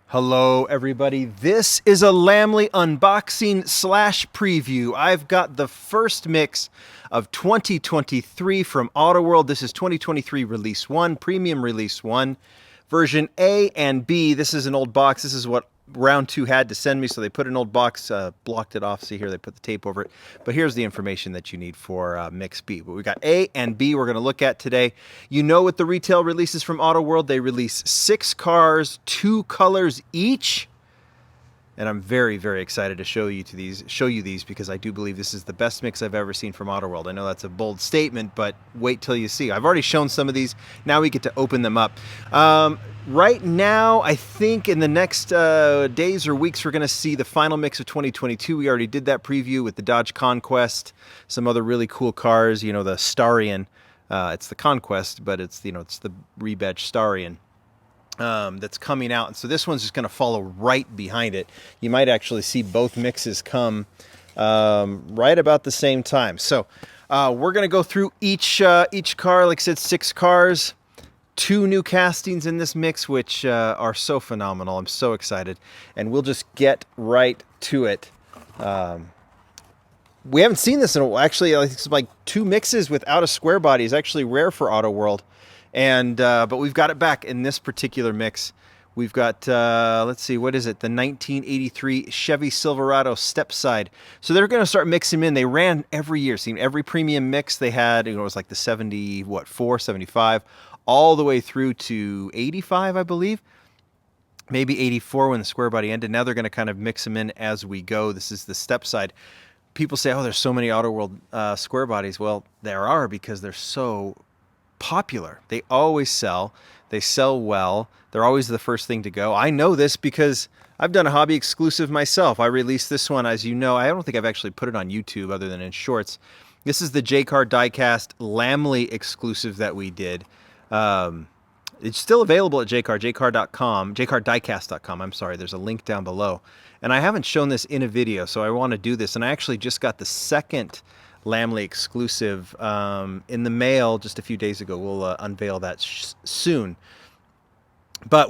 Hello, everybody. This is a Lamley unboxing slash preview. I've got the first mix of 2023 from Autoworld. This is 2023 Release 1, Premium Release 1, version A and B. This is an old box. This is what round 2 had to send me, so they put an old box, blocked it off. See here, they put the tape over it. But here's the information that you need for Mix B. But we got A and B we're going to look at today. You know, with the retail releases from Autoworld, they release 6 cars, 2 colors each. And I'm very, very excited to show you these because I do believe this is the best mix I've ever seen from Autoworld. I know that's a bold statement, but wait till you see. I've already shown some of these. Now we get to open them up. Right now, I think in the next days or weeks, we're going to see the final mix of 2022. We already did that preview with the Dodge Conquest, some other really cool cars. You know, the Starion. It's the Conquest, but it's the rebadged Starion. That's coming out, and so this one's just going to follow right behind it. You might actually see both mixes come right about the same time. So we're going to go through each car. Like I said, 6 cars, 2 new castings in this mix, which are so phenomenal. I'm so excited, and we'll just get right to it. We haven't seen this in actually it's like 2 mixes without a square body is actually rare for Autoworld. And but we've got it back in this particular mix. We've got, let's see, what is it? The 1983 Chevy Silverado Stepside. So they're going to start mixing them in. They ran every year. See, every premium mix they had, it was like the 74, 75, all the way through to 85, I believe. Maybe 84 when the square body ended. Now they're going to kind of mix them in as we go. This is the Stepside. People say, oh, there's so many Autoworld square bodies. Well, there are because they're so popular. They always sell. They sell well. They're always the first thing to go. I know this because I've done a hobby exclusive myself. I released this one, as you know. I don't think I've actually put it on YouTube other than in shorts. This is the J-Car Diecast Lamley exclusive that we did. It's still available at jcar.com, jcardiecast.com. I'm sorry, there's a link down below. And I haven't shown this in a video, so I want to do this. And I actually just got the second Lamley exclusive in the mail just a few days ago. We'll unveil that soon. But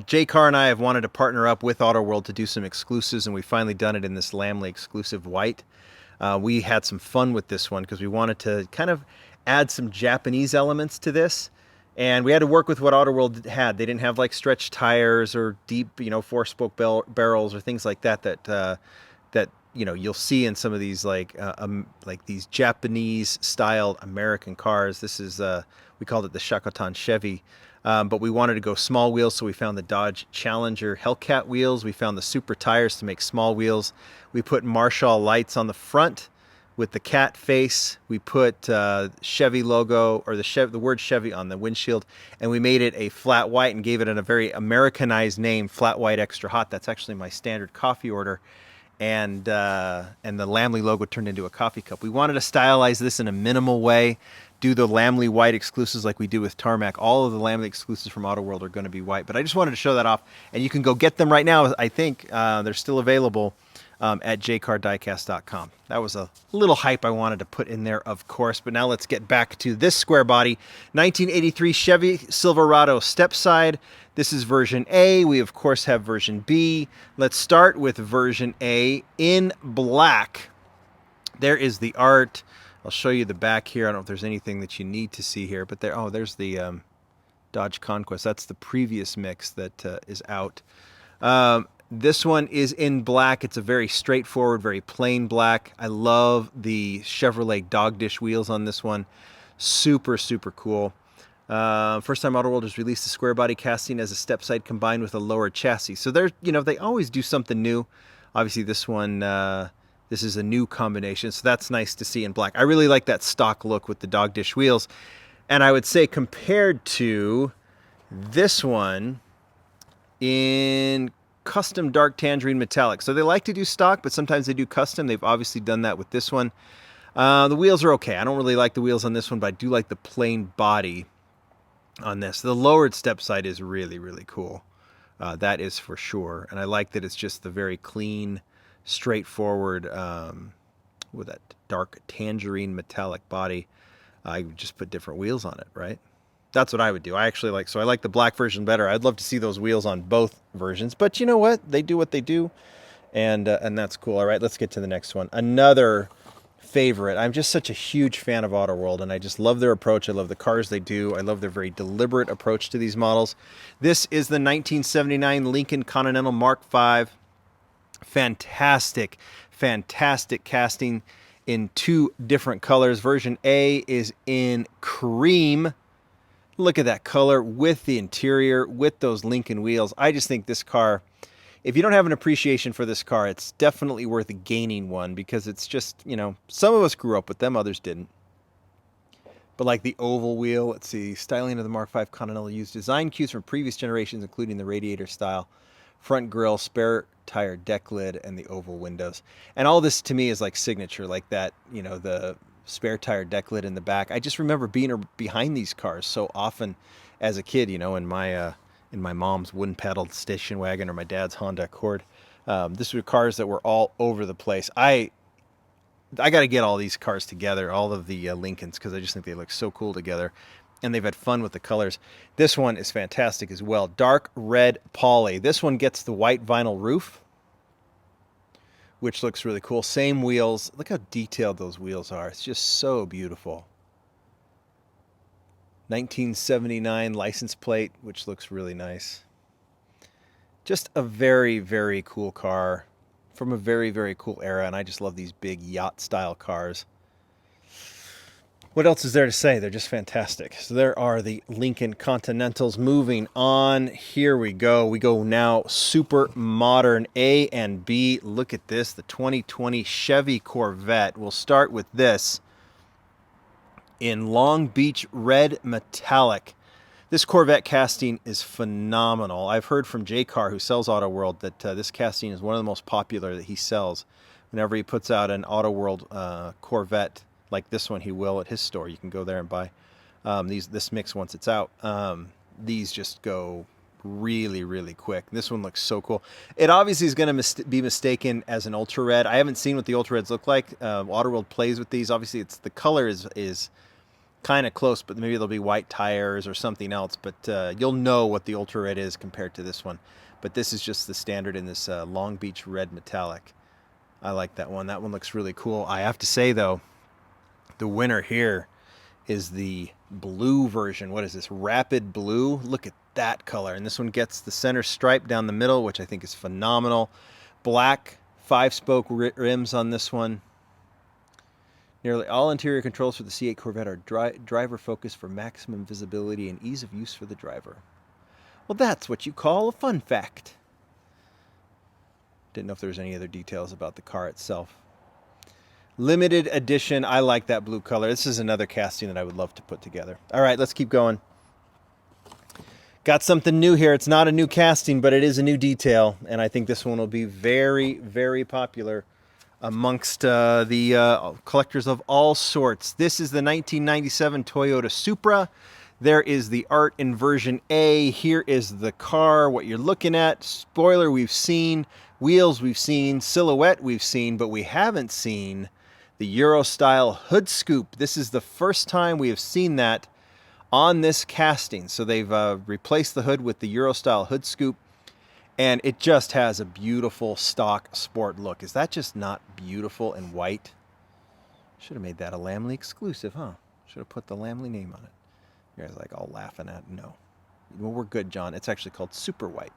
J-Car and I have wanted to partner up with Autoworld to do some exclusives, and we've finally done it in this Lamley exclusive white. We had some fun with this one because we wanted to kind of add some Japanese elements to this. And we had to work with what Autoworld had. They didn't have like stretched tires or deep, 4-spoke barrels or things like that that you'll see in some of these like these Japanese styled American cars. This is we called it the Shakotan Chevy, but we wanted to go small wheels, so we found the Dodge Challenger Hellcat wheels. We found the super tires to make small wheels. We put Marshall lights on the front with the cat face. We put Chevy logo or the word Chevy on the windshield, and we made it a flat white and gave it a very Americanized name, Flat White Extra Hot. That's actually my standard coffee order. And the Lamley logo turned into a coffee cup. We wanted to stylize this in a minimal way, do the Lamley white exclusives like we do with Tarmac. All of the Lamley exclusives from Autoworld are going to be white, but I just wanted to show that off, and you can go get them right now. I think they're still available at jcardiecast.com. That was a little hype I wanted to put in there, of course, but now let's get back to this square body 1983 Chevy Silverado Stepside. This is version A. We, of course, have version B. Let's start with version A in black. There is the art. I'll show you the back here. I don't know if there's anything that you need to see here, but there's the Dodge Conquest. That's the previous mix that is out. This one is in black. It's a very straightforward, very plain black. I love the Chevrolet dog dish wheels on this one. Super, super cool. First time Autoworld has released the square body casting as a stepside combined with a lowered chassis. So they always do something new. Obviously this one, this is a new combination, so that's nice to see in black. I really like that stock look with the dog dish wheels. And I would say compared to this one in custom dark tangerine metallic. So they like to do stock, but sometimes they do custom. They've obviously done that with this one. The wheels are okay. I don't really like the wheels on this one, but I do like the plain body on this. The lowered step side is really, really cool. That is for sure. And I like that it's just the very clean, straightforward, with that dark tangerine metallic body. I just put different wheels on it, right? That's what I would do. I actually like, so I like the black version better. I'd love to see those wheels on both versions, but you know what? They do what they do, and that's cool. All right, let's get to the next one. Another favorite. I'm just such a huge fan of Autoworld, and I just love their approach. I love the cars they do. I love their very deliberate approach to these models. This is the 1979 Lincoln Continental Mark V. Fantastic, fantastic casting in two different colors. Version A is in cream. Look at that color with the interior, with those Lincoln wheels. I just think this car, if you don't have an appreciation for this car, it's definitely worth gaining one, because it's just, you know, some of us grew up with them, others didn't. But like the oval wheel, let's see, styling of the Mark V Continental used design cues from previous generations, including the radiator style, front grille, spare tire deck lid, and the oval windows. And all this to me is like signature, like that, you know, the spare tire deck lid in the back. I just remember being behind these cars so often as a kid, you know, in my mom's wooden pedaled station wagon or my dad's Honda Accord. This were cars that were all over the place. I got to get all these cars together, all of the Lincolns, because I just think they look so cool together, and they've had fun with the colors. This one is fantastic as well. Dark red poly. This one gets the white vinyl roof, which looks really cool. Same wheels. Look how detailed those wheels are. It's just so beautiful. 1979 license plate, which looks really nice. Just a very, very cool car from a very, very cool era, and I just love these big yacht-style cars. What else is there to say? They're just fantastic. So there are the Lincoln Continentals. Moving on, here we go. We go now super modern A and B. Look at this, the 2020 Chevy Corvette. We'll start with this in Long Beach red metallic. This Corvette casting is phenomenal. I've heard from J-Car, who sells Autoworld, that this casting is one of the most popular that he sells. Whenever he puts out an Autoworld Corvette like this one, he will at his store. You can go there and buy this mix once it's out. These just go really, really quick. This one looks so cool. It obviously is going to be mistaken as an Ultra Red. I haven't seen what the Ultra Reds look like. Autoworld plays with these. Obviously, the color is kind of close, but maybe there'll be white tires or something else. But you'll know what the Ultra Red is compared to this one. But this is just the standard in this Long Beach red metallic. I like that one. That one looks really cool. I have to say, though, the winner here is the blue version. What is this? Rapid blue. Look at that color. And this one gets the center stripe down the middle, which I think is phenomenal. Black 5-spoke rims on this one. Nearly all interior controls for the C8 Corvette are driver focused for maximum visibility and ease of use for the driver. Well, that's what you call a fun fact. Didn't know if there was any other details about the car itself. Limited edition. I like that blue color. This is another casting that I would love to put together. All right, let's keep going. Got something new here. It's not a new casting, but it is a new detail, and I think this one will be very, very popular amongst the collectors of all sorts. This is the 1997 Toyota Supra. There is the art in version A. Here is the car, what you're looking at. Spoiler we've seen, wheels we've seen, silhouette we've seen, but we haven't seen the Euro-style hood scoop. This is the first time we have seen that on this casting. So they've replaced the hood with the Euro-style hood scoop, and it just has a beautiful stock sport look. Is that just not beautiful and white? Should have made that a Lamley exclusive, huh? Should have put the Lamley name on it. You guys are like all laughing at it. No. Well, we're good, John. It's actually called Super White.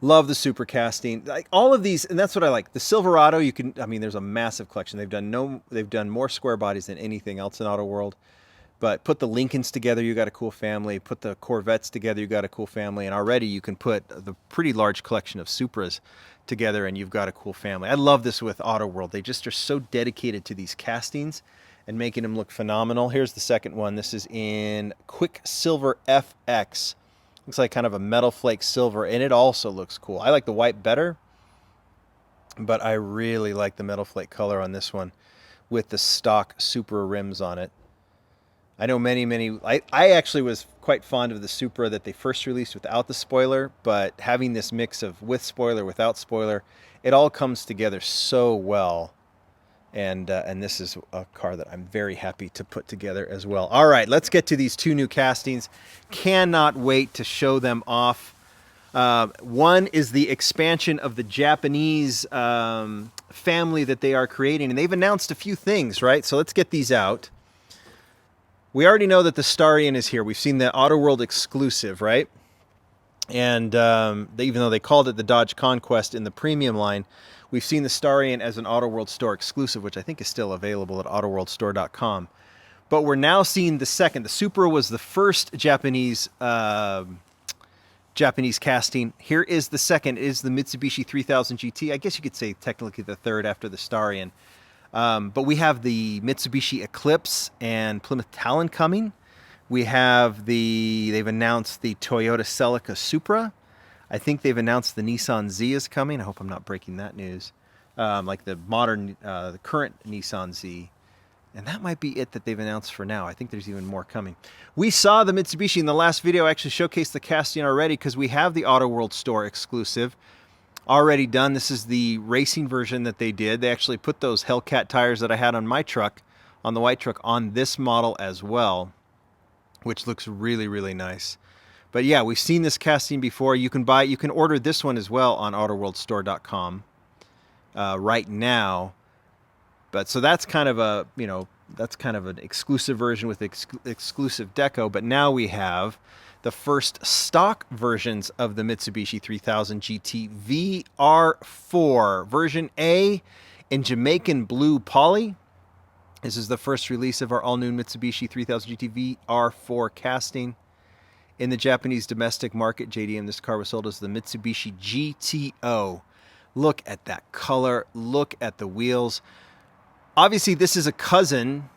Love the super casting. Like all of these, and that's what I like. The Silverado, there's a massive collection. They've done more square bodies than anything else in Autoworld. But put the Lincolns together, you got a cool family. Put the Corvettes together, you got a cool family. And already you can put the pretty large collection of Supras together and you've got a cool family. I love this with Autoworld. They just are so dedicated to these castings and making them look phenomenal. Here's the second one. This is in Quicksilver FX. Looks like kind of a metal flake silver, and it also looks cool. I like the white better, but I really like the metal flake color on this one with the stock Supra rims on it. I know I actually was quite fond of the Supra that they first released without the spoiler, but having this mix of with spoiler, without spoiler, it all comes together so well. And this is a car that I'm very happy to put together as well. All right, let's get to these 2 new castings. Cannot wait to show them off. One is the expansion of the Japanese family that they are creating, and they've announced a few things, right? So let's get these out. We already know that the Starion is here. We've seen the Auto World exclusive, right? And even though they called it the Dodge Conquest in the premium line, we've seen the Starion as an Auto World Store exclusive, which I think is still available at autoworldstore.com. But we're now seeing the second. The Supra was the first Japanese casting. Here is the second. It is the Mitsubishi 3000 GT. I guess you could say technically the third after the Starion. But we have the Mitsubishi Eclipse and Plymouth Talon coming. We have they've announced the Toyota Celica Supra. I think they've announced the Nissan Z is coming. I hope I'm not breaking that news. Like the modern, the current Nissan Z. And that might be it that they've announced for now. I think there's even more coming. We saw the Mitsubishi in the last video. I actually showcased the casting already because we have the Auto World Store exclusive already done. This is the racing version that they did. They actually put those Hellcat tires that I had on my truck, on the white truck, on this model as well, which looks really, really nice. But yeah, we've seen this casting before. You can order this one as well on autoworldstore.com right now. But so that's kind of a, that's kind of an exclusive version with exclusive deco. But now we have the first stock versions of the Mitsubishi 3000 GT VR4 version A in Jamaican blue poly. This is the first release of our all-new Mitsubishi 3000 GT VR4 casting. In the Japanese domestic market, JDM, this car was sold as the Mitsubishi GTO. Look at that color. Look at the wheels. Obviously, this is a cousin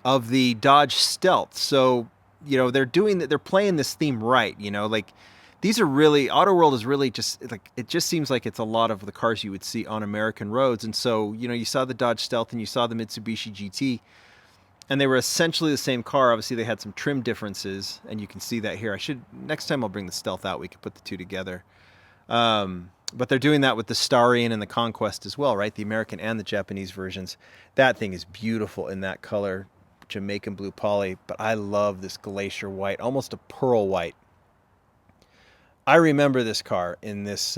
of the Dodge Stealth. So, they're playing this theme right. Like these are really, Auto World is really just like, it just seems like it's a lot of the cars you would see on American roads. And so, you saw the Dodge Stealth and you saw the Mitsubishi GT, and they were essentially the same car. Obviously, they had some trim differences, and you can see that here. Next time I'll bring the Stealth out. We could put the two together. But they're doing that with the Starion and the Conquest as well, right? The American and the Japanese versions. That thing is beautiful in that color, Jamaican blue poly. But I love this glacier white, almost a pearl white. I remember this car in this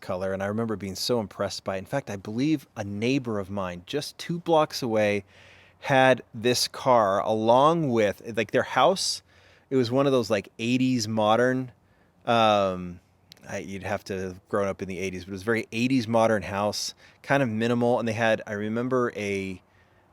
color, and I remember being so impressed by it. In fact, I believe a neighbor of mine just 2 blocks away had this car along with, like, their house. It was one of those like 80s modern, you'd have to have grown up in the 80s, but it was a very 80s modern house, kind of minimal. And they had, I remember, a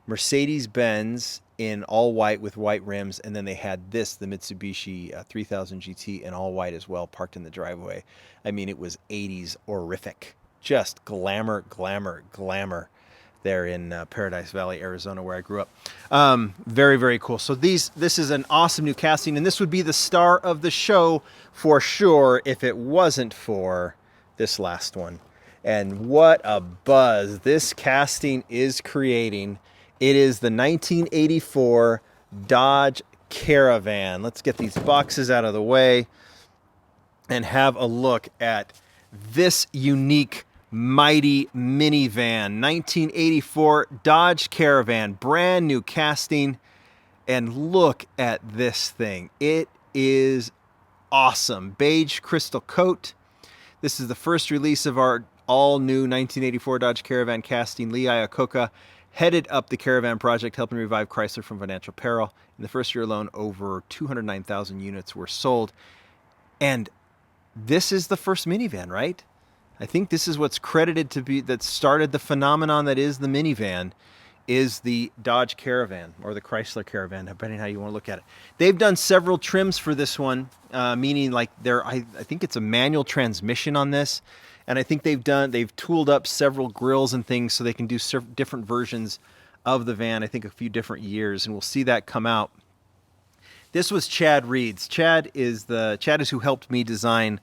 Mercedes-Benz in all white with white rims. And then they had the Mitsubishi 3000 GT in all white as well, parked in the driveway. I mean, it was 80s horrific. Just glamour, glamour, glamour there in Paradise Valley, Arizona, where I grew up. Very, very cool. So this is an awesome new casting, and this would be the star of the show for sure if it wasn't for this last one. And what a buzz this casting is creating. It is the 1984 Dodge Caravan. Let's get these boxes out of the way and have a look at this unique mighty minivan. 1984 Dodge Caravan, brand new casting. And look at this thing. It is awesome. Beige crystal coat. This is the first release of our all-new 1984 Dodge Caravan casting. Lee Iacocca headed up the Caravan project, helping revive Chrysler from financial peril. In the first year alone, over 209,000 units were sold. And this is the first minivan, right? I think this is what's credited to be, that started the phenomenon that is the minivan, is the Dodge Caravan, or the Chrysler Caravan, depending on how you want to look at it. They've done several trims for this one, meaning like I think it's a manual transmission on this. And I think they've tooled up several grills and things so they can do different versions of the van, I think a few different years, and we'll see that come out. This was Chad Reed's. Chad is who helped me design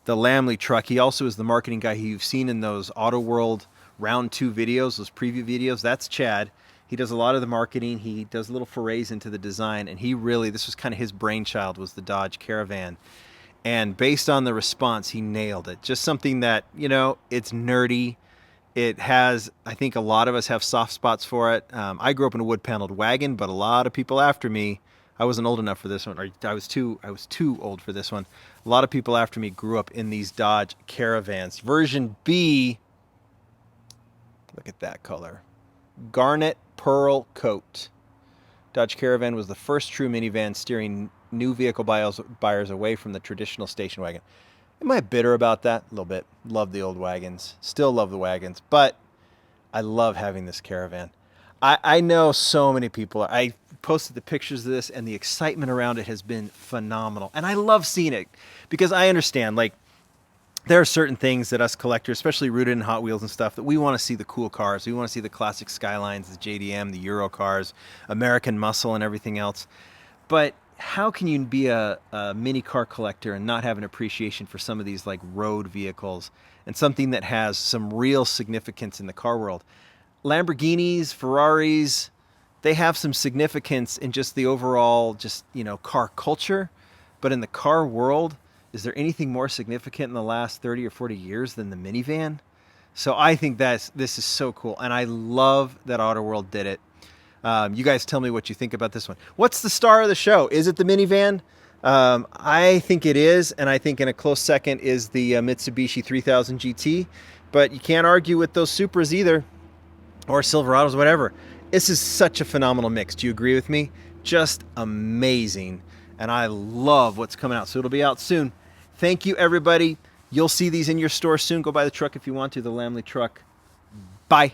the Lamley truck. He also is the marketing guy who you've seen in those Auto World Round 2 videos, those preview videos. That's Chad. He does a lot of the marketing. He does little forays into the design, and this was kind of his brainchild, was the Dodge Caravan. And based on the response, he nailed it. Just something that, it's nerdy. It has, I think a lot of us have soft spots for it. I grew up in a wood paneled wagon, but a lot of people after me, I wasn't old enough for this one, or I was too old for this one. A lot of people after me grew up in these Dodge Caravans. Version B, look at that color. Garnet Pearl Coat. Dodge Caravan was the first true minivan steering new vehicle buyers away from the traditional station wagon. Am I bitter about that? A little bit. Love the old wagons. Still love the wagons. But I love having this Caravan. I know so many people. I posted the pictures of this, and the excitement around it has been phenomenal. And I love seeing it because I understand, like, there are certain things that us collectors, especially rooted in Hot Wheels and stuff, that we want to see the cool cars. We want to see the classic Skylines, the JDM, the Euro cars, American Muscle, and everything else. But how can you be a mini car collector and not have an appreciation for some of these like road vehicles and something that has some real significance in the car world? Lamborghinis, Ferraris, they have some significance in just the overall, just, you know, car culture. But in the car world, is there anything more significant in the last 30 or 40 years than the minivan? So I think this is so cool. And I love that Auto World did it. You guys tell me what you think about this one. What's the star of the show? Is it the minivan? I think it is. And I think in a close second is the Mitsubishi 3000 GT. But you can't argue with those Supras either. Or Silverados, whatever. This is such a phenomenal mix. Do you agree with me? Just amazing. And I love what's coming out. So it'll be out soon. Thank you, everybody. You'll see these in your store soon. Go buy the truck if you want to, the Lamley truck. Bye.